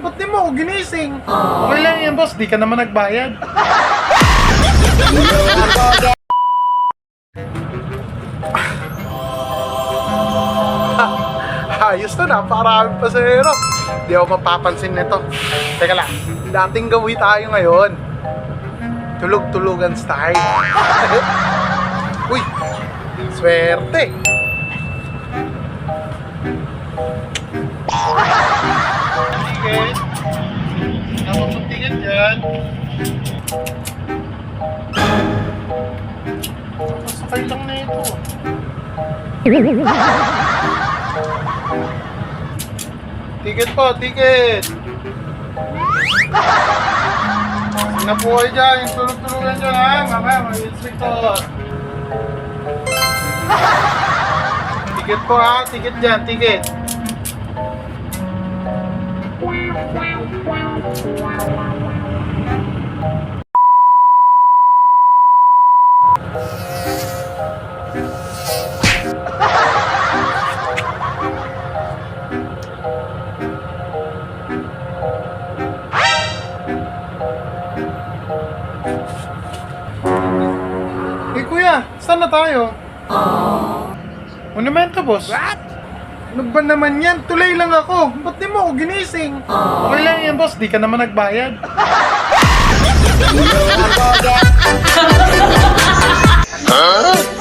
Ba't di mo ako ginising? Okay lang yan, boss. Di ka naman nagbayad. Ayos na, napakaraming pasahero. Di ako mapapansin nito. Teka lang, dating gawin tayo ngayon. Tulog-tulugan style. Uy, swerte. Ticket. Tapos ang ticket dyan. Sakay lang na ito. Ticket po, ticket! Sige na po kayo dyan, yung tulog-tulugan dyan ha. Mamaya, may inspector. Ticket po ha, ticket dyan, ticket. Kuya, saan na tayo? Monumento, boss. What? Ano ba naman yan? Tulay lang ako. Ba't di mo ako ginising? Okay lang yan, boss. Di ka naman nagbayad. Huh?